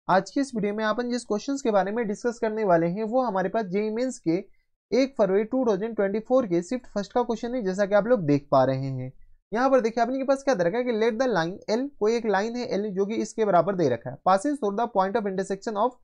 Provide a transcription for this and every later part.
आज की इस वीडियो में अपन जिस क्वेश्चंस के बारे में डिस्कस करने वाले हैं वो हमारे पास जेईई मेंस के 1 फरवरी 2024 के शिफ्ट फर्स्ट का क्वेश्चन है, जैसा कि आप लोग देख पा रहे हैं। यहाँ पर देखिए आपने के पास क्या दे रखा है कि लेट द लाइन एल, कोई एक लाइन है एल जो कि इसके बराबर दे रखा है, passing through the point of intersection of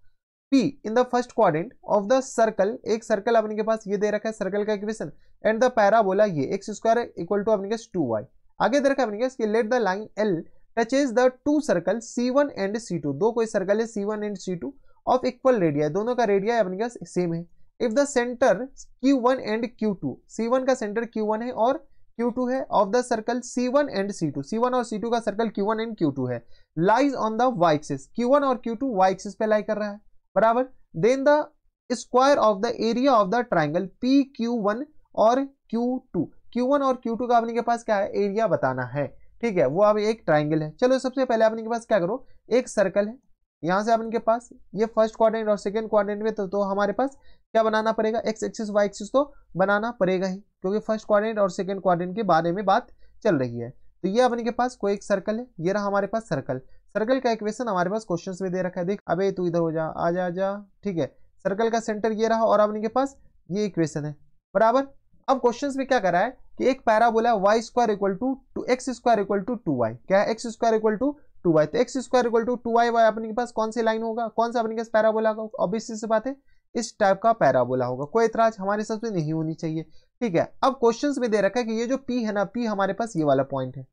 P in the first quadrant of the circle. एक सर्कल अपने के पास ये दे रखा है, सर्कल का इक्वेशन एंड द पैराबोला ये x स्क्वायर इक्वल टू अपने के 2y। आगे दे रखा है अपने के पास let the line L touches the two circle C1 and C2। दो कोई सर्कल है C1 and C2 of equal radio, दोनों का रेडिया अपने के पास सेम है। If the centre Q1 and Q2, C1 का सेंटर Q1 है और Q2 है, of the circle C1 and C2, C1 और C2 का सर्कल Q1 एंड Q2 है, lies on the y axis, Q1 और Q2 y एक्सिस पे लाई कर रहा है बराबर। Then the square of the area of the triangle PQ1 और Q2, Q1 और Q2 का अपने के पास क्या है, एरिया बताना है। ठीक है, वो अब एक ट्राइंगल है। चलो सबसे पहले अपने के पास क्या करो, एक सर्कल है, यहां से अपने के पास ये फर्स्ट क्वाड्रेंट और सेकंड क्वाड्रेंट में तो हमारे पास क्या बनाना पड़ेगा, एक्स एक्सिस वाई एक्सिस तो बनाना पड़ेगा ही, क्योंकि फर्स्ट क्वाड्रेंट और सेकंड क्वाड्रेंट के बारे में बात चल रही है। तो ये अपने के पास कोई एक सर्कल है, ये रहा हमारे पास सर्कल। सर्कल का इक्वेशन हमारे पास क्वेश्चन में दे रखा है, देख अबे तू इधर हो जा, आजा आजा। ठीक है, सर्कल का सेंटर ये रहा और अपने के पास ये इक्वेशन है बराबर। अब क्वेश्चन में क्या करा है कि एक parabola y square equal to x square equal to 2y, क्या है x square equal to 2y, तो x square equal to 2y y अपने के पास कौन सी लाइन होगा, कौन सा अपने के पास पैराबोला होगा, ऑब्वियस सी बात है इस टाइप का पैराबोला होगा, कोई इतराज हमारे हिसाब से नहीं होनी चाहिए। ठीक है, अब क्वेश्चन में दे रखा है कि ये जो P है ना, P हमारे पास ये वाला पॉइंट है,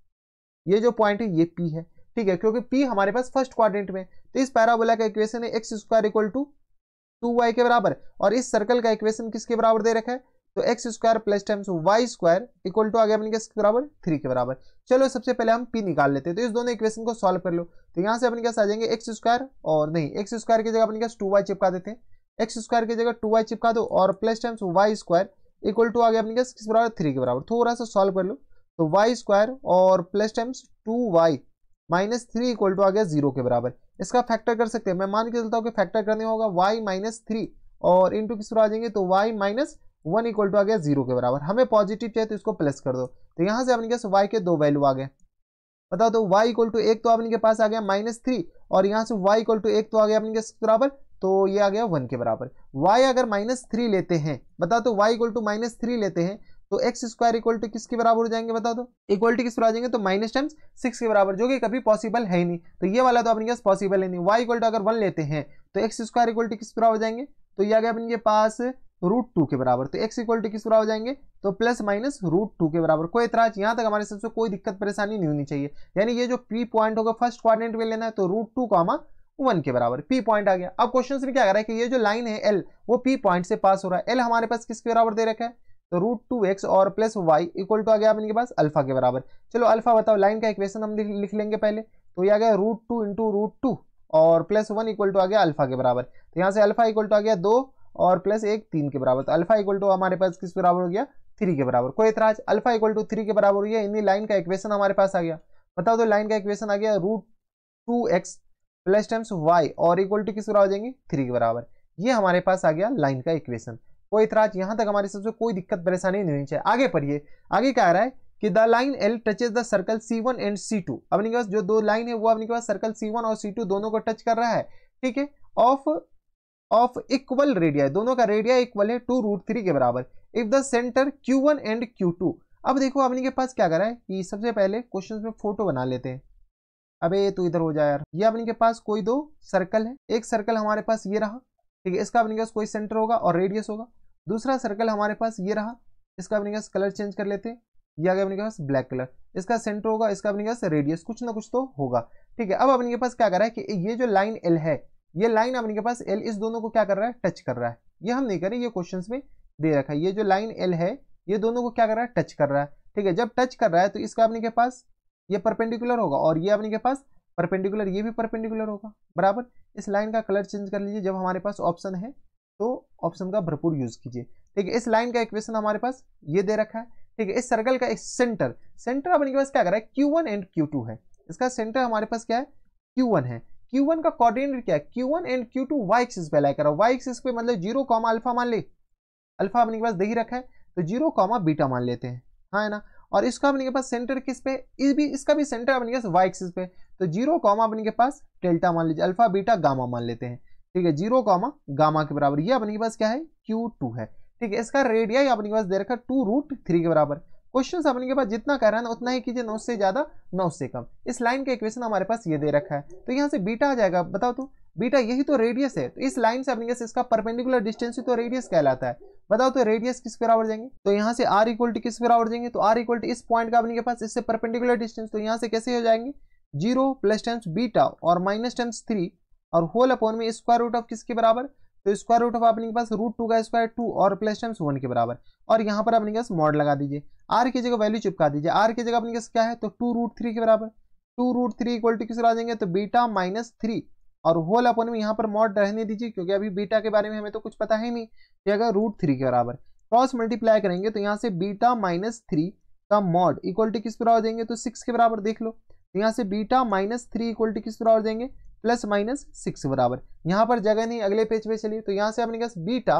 ये जो पॉइंट है ये P है। ठीक है, क्योंकि P हमारे पास फर्स्ट क्वाड्रेंट में, तो इस पैराबोला का इक्वेशन है x square equal to 2y के बराबर, और इस सर्कल का इक्वेशन किसके बराबर दे रखा है, तो x square plus times y square equal to आ गया अपने किसके बराबर 3 के बराबर। चलो सबसे पहले हम P निकाल लेते हैं, तो इस दोनों इक्वेशन को सॉल्व कर लो। तो यहाँ से अपने पास आ जाएंगे एक्स स्क्वायर, और नहीं एक्स स्क्वायर की जगह अपने पास 2y चिपका देते हैं, एक्स स्क्वायर की जगह 2y चिपका दो और plus times y square equal to आ गया अपने पास किस बराबर 3 के बराबर। थोड़ा सा सॉल्व कर लो, तो वाई स्क्वायर और plus times 2y minus 3 equal to आ गया 0 के बराबर। इसका फैक्टर कर सकते हैं, मैं मान के चलता हूँ कि फैक्टर करने होगा y माइनस 3 और इंटू किस पर आ जाएंगे, तो y माइनस 1 इक्वल टू आ गया 0 के बराबर। हमें पॉजिटिव चाहिए तो इसको प्लस कर दो, तो यहाँ से अपने पास y के दो वैल्यू आ गए, बताओ तो y इक्वल टू एक तो अपने के पास आ गया -3 और यहाँ से y इक्वल टू एक तो आ गया अपने के बराबर, तो ये आ गया 1 के बराबर। y अगर -3 लेते हैं, बताओ तो y इक्वल टू -3 लेते हैं तो एक्स स्क्वायर इक्वल टू किसके बराबर हो जाएंगे, बता दो इक्वल टू किस पर आ जाएंगे, तो माइनस टाइम्स 6 के बराबर, जो कि कभी पॉसिबल है ही नहीं। तो ये वाला तो अपने पास पॉसिबल है नहीं। y इक्वल टू अगर 1 लेते हैं तो एक्स स्क्वायर इक्वल टू किस बराबर हो जाएंगे, तो ये आ गया अपने पास √2 के बराबर, तो x इक्वल टू किस बराबर हो जाएंगे, तो प्लस माइनस √2 के बराबर। कोई इतराज यहाँ तक हमारे सबसे कोई दिक्कत परेशानी नहीं होनी चाहिए। यानी ये जो P पॉइंट होगा फर्स्ट क्वाड्रेंट में लेना है, तो √2, 1 के बराबर P पॉइंट आ गया। अब क्वेश्चन में क्या कर रहा है कि ये जो लाइन है L वो P पॉइंट से पास हो रहा है। L हमारे पास किसके बराबर दे रखा है, तो √2x और प्लस y इक्वल टू आ गया अपने के पास अल्फा के बराबर। चलो अल्फा बताओ, लाइन का इक्वेशन हम लिख लेंगे पहले, तो ये आ गया √2 इंटू √2 और प्लस 1 इक्वल टू आ गया अल्फा के बराबर। तो यहाँ से अल्फा इक्वल टू आ गया 2 और प्लस 1 3 के बराबर, तो अल्फा इक्वल टू हमारे पास किस बराबर हो गया 3 के बराबर। कोई इतराज, अल्फा इक्वल टू 3 के बराबर हो गया, यानी लाइन का इक्वेशन हमारे पास आ गया। बताओ तो लाइन का इक्वेशन आ गया √2x प्लस टाइम्स y और इक्वल टू किस बराबर हो जाएंगे 3 के बराबर। ये हमारे पास आ गया लाइन का इक्वेशन। कोई इतराज यहाँ तक हमारे सबसे कोई दिक्कत परेशानी नहीं होनी चाहिए। आगे पढ़िए, आगे क्या आ रहा है कि the line L touches the circle C1 and C2। अपने पास जो दो लाइन है वो अपने पास सर्कल C1 और C2 दोनों को टच कर रहा है। ठीक है, ऑफ इक्वल रेडिया, दोनों का रेडिया इक्वल है टू √3 के बराबर। If the centre Q1 and Q2, अब देखो अपने के पास क्या करा है कि सबसे पहले क्वेश्चन में फोटो बना लेते हैं। अबे तू इधर हो जा यार। ये अपने के पास कोई दो सर्कल है, एक सर्कल हमारे पास ये रहा, ठीक है, इसका अपने पास कोई सेंटर होगा और रेडियस होगा। दूसरा सर्कल हमारे पास ये रहा, इसका अपने पास कलर चेंज कर लेते हैं, ये आ गया अपने पास ब्लैक कलर, इसका सेंटर होगा, इसका अपने पास रेडियस, कुछ ना कुछ तो होगा। ठीक है, अब अपने के पास क्या कर रहा है कि ये जो लाइन L है, ये लाइन अपने के पास L इस दोनों को क्या कर रहा है, टच कर रहा है। ये हम नहीं करें, ये क्वेश्चन में दे रखा है, ये जो लाइन L है ये दोनों को क्या कर रहा है, टच कर रहा है। ठीक है, जब टच कर रहा है तो इसका अपने के पास ये परपेंडिकुलर होगा और ये अपने के पास परपेंडिकुलर, ये भी परपेंडिकुलर होगा बराबर। इस लाइन का कलर चेंज कर लीजिए, जब हमारे पास ऑप्शन है तो ऑप्शन का भरपूर यूज कीजिए। ठीक है, इस लाइन का इक्वेशन हमारे पास ये दे रखा है। ठीक है, इस सर्कल का एक सेंटर अपने के पास क्या कर रहा है, Q1 एंड Q2 है। इसका सेंटर हमारे पास क्या है, Q1 है। Q1 का कोऑर्डिनेट क्या है, Q1 and Q2 y axis पे लाई करा, y एक्सिस पे मतलब 0, अल्फा मान ले, अल्फा अपने के पास दे ही रखा है, तो 0, बीटा मान लेते हैं, हाँ है ना। और इसका अपने के पास सेंटर किस पे, इसका भी सेंटर अपने के पास y एक्सिस पे, तो 0 कॉमा अपने के पास डेल्टा मान लीजिए, अल्फा बीटा गामा मान लेते हैं, ठीक है, 0 कॉमा गामा के बराबर, ये अपने के पास क्या है Q2 है, ठीक है। इसका रेडियस अपने के पास दे रखा 2√3 के बराबर। क्वेश्चन अपने के पास जितना कह रहा है ना उतना ही कीजिए, 9 से ज्यादा 9 से कम। इस लाइन का इक्वेशन हमारे पास ये दे रखा है, तो यहाँ से बीटा आ जाएगा, बताओ तो बीटा यही तो रेडियस है, तो इस लाइन से अपने के इसका परपेंडिकुलर डिस्टेंस ही तो रेडियस कहलाता है। बताओ तो रेडियस किस बराबर जाएंगे, तो यहाँ से r इक्वल टू किस बराबर जाएंगे, तो r इक्वल टू इस पॉइंट का अपने के पास इससे परपेंडिकुलर डिस्टेंस, तो यहाँ से कैसे हो जाएंगे 0 प्लस टाइम्स बीटा और माइनस टाइम्स 3 और होल अपॉन में स्क्वायर रूट ऑफ किसके बराबर, तो स्क्वायर रूट ऑफ अपने के पास √2 का स्क्वायर 2 और प्लस टाइम्स 1 के बराबर। और यहाँ पर अपने के पास मॉड लगा दीजिए, r की जगह वैल्यू चिपका दीजिए, r की जगह अपने के पास क्या है तो 2√3 के बराबर, 2√3 इक्वल टू किस आ जाएंगे तो बीटा माइनस 3 और होल अपॉन में यहाँ पर मॉड रहने दीजिए, क्योंकि अभी बीटा के बारे में हमें तो कुछ पता है नहीं, ये अगर √3 के बराबर क्रॉस मल्टीप्लाई करेंगे तो यहाँ से बीटा माइनस 3 का मॉड इक्वल टू किस बराबर देंगे तो 6 के बराबर, देख लो, तो यहाँ से बीटा माइनस 3 इक्वल टू किस बराबर देंगे प्लस माइनस 6 बराबर। यहाँ पर जगह नहीं, अगले पेज पे चलिए, तो यहाँ से अपने पास बीटा,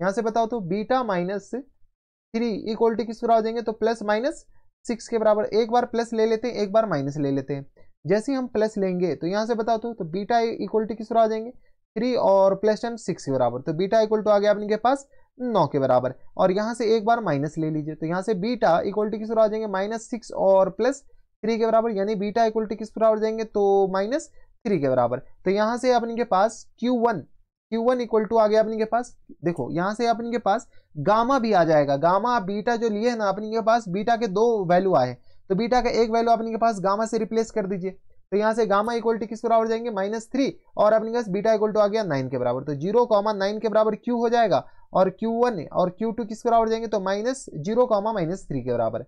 यहाँ से बताओ तो बीटा माइनस 3 इक्वल टू किस बराबर देंगे तो प्लस माइनस 6 के बराबर। एक बार प्लस ले लेते हैं, एक बार माइनस ले लेते हैं। जैसे ही हम प्लस लेंगे तो यहाँ से बताओ तो बीटा इक्वल टू किस बराबर देंगे 3 और प्लस टाइम 6 के बराबर, तो बीटा इक्वल टू आ गया अपने के पास 9 के बराबर। और यहाँ से एक बार माइनस ले लीजिए, तो यहाँ से बीटा इक्वल टू किस बराबर देंगे -6 और प्लस 3 के बराबर, यानी बीटा इक्वल टू किस बराबर देंगे तो -3 के बराबर। तो यहाँ से अपने के पास Q1 इक्वल टू आ गया अपने के पास, देखो यहाँ से अपने के पास गामा भी आ जाएगा, गामा बीटा जो लिए है ना अपने के पास, बीटा के 2 वैल्यू आए, तो बीटा का एक वैल्यू अपने के पास गामा से रिप्लेस कर दीजिए, तो यहाँ से गामा इक्वल टू किस बराबर जाएंगे -3 और अपने पास बीटा इक्वल टू आ गया 9 के बराबर, तो 0,9 के बराबर Q हो जाएगा और Q1 और Q2 किस बराबर जाएंगे तो -0,-3 के बराबर,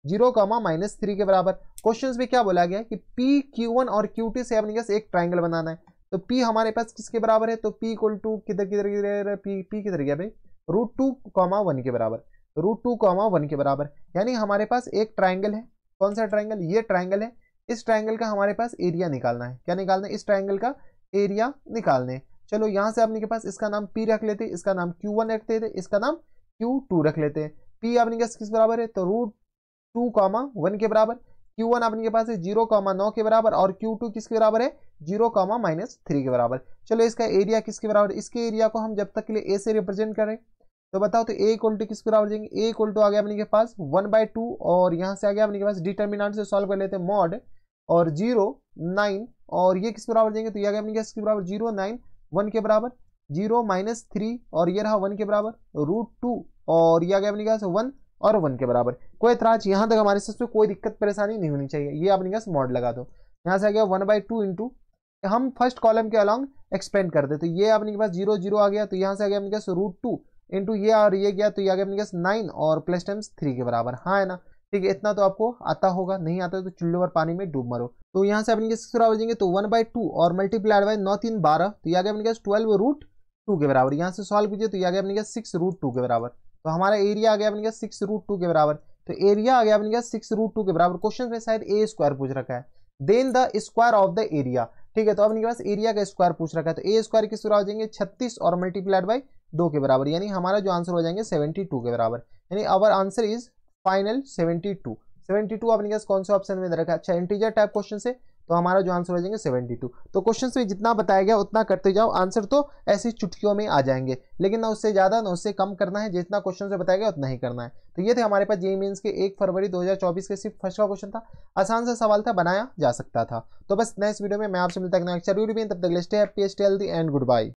0,-3 के बराबर। क्वेश्चन में क्या बोला गया कि P Q1 और Q2 से अपने पास एक ट्राइंगल बनाना है, तो P हमारे पास किसके बराबर है तो P इक्वल टू किधर किधर गया भाई √2,1 के बराबर, √2,1 के बराबर। यानी हमारे पास एक ट्राइंगल है, कौन सा ट्राइंगल, ये ट्राइंगल है, इस ट्राइंगल का हमारे पास एरिया निकालना है, क्या निकालना है, इस ट्राइंगल का एरिया निकालने है। चलो यहाँ से अपने के पास इसका नाम P रख लेते, इसका नाम Q1 रखते थे, इसका नाम Q2 रख लेते हैं। P अपने के पास किस बराबर है तो √2,1 के बराबर, Q1 अपने के पास है 0,9 के बराबर और Q2 किसके बराबर है 0,-3 के बराबर। चलो इसका एरिया किसके बराबर, इसके एरिया को हम जब तक के लिए A से रिप्रेजेंट करें तो बताओ तो A इक्वल टू किसके बराबर देंगे, A इक्वल टू आ गया अपने के पास 1/2 और यहाँ से आ गया अपने के पास डिटर्मिनेंट से सॉल्व कर लेते हैं मॉड और 0, 9 और ये किस बराबर देंगे तो ये आ गया अपने के पास किसके बराबर 0, 9, 1 के बराबर, 0-3 और ये रहा 1 के बराबर, √2 और ये आ गया अपने के पास 1 और 1 के बराबर। कोई एतराज यहाँ तक हमारे साथ कोई दिक्कत परेशानी नहीं होनी चाहिए, ये अपने पास मॉड लगा दो। यहाँ से आ गया 1/2 इंटू हम फर्स्ट कॉलम के अलॉन्ग एक्सपेंड कर दे, तो ये अपने के पास 0, 0 आ गया, तो यहाँ से आ गया अपने पास √2 इंटू ये और ये गया तो ये आ गया अपने पास 9 और प्लस टाइम्स 3 के बराबर, हाँ है ना, ठीक है। इतना तो आपको आता होगा, नहीं आता तो चुल्लू पर पानी में डूब मरो। तो यहाँ से अपने किस बराबर देंगे तो 1/2 और मल्टीप्लाइड बाय 9 3 12, तो ये आ गया अपने पास 12√2 के बराबर। यहाँ से सॉल्व कीजिए तो ये आ गया अपने पास 6√2 के बराबर, तो हमारा एरिया आ गया अपने पास 6√2 के बराबर, तो एरिया आ गया अपने पास 6√2 के बराबर। क्वेश्चन में शायद A स्क्वायर पूछ रखा है, then the square of the area, ठीक है, तो अपने पास एरिया का स्क्वायर पूछ रखा है, तो A स्क्वायर किस बराबर हो जाएंगे 36 और मल्टीप्लाइड बाय 2 के बराबर, यानी हमारा जो आंसर हो जाएंगे 72 के बराबर, यानी आवर आंसर इज फाइनल 72 अपने पास कौन से ऑप्शन में रखा है, अच्छा इंटीजर टाइप क्वेश्चन से, तो हमारा जो आंसर हो जाएंगे 72। तो क्वेश्चन में जितना बताया गया उतना करते जाओ, आंसर तो ऐसी चुटकियों में आ जाएंगे, लेकिन ना उससे ज्यादा ना उससे कम करना है, जितना क्वेश्चन से बताया गया उतना ही करना है। तो ये थे हमारे पास जेईई मेंस के 1 फरवरी 2024 के सिर्फ फर्स्ट का क्वेश्चन था, आसान सा सवाल था, बनाया जा सकता था। तो बस नेक्स्ट वीडियो में मैं आपसे मिलता हूं, जरूर भी, तब तक stay happy, stay healthy and good bye.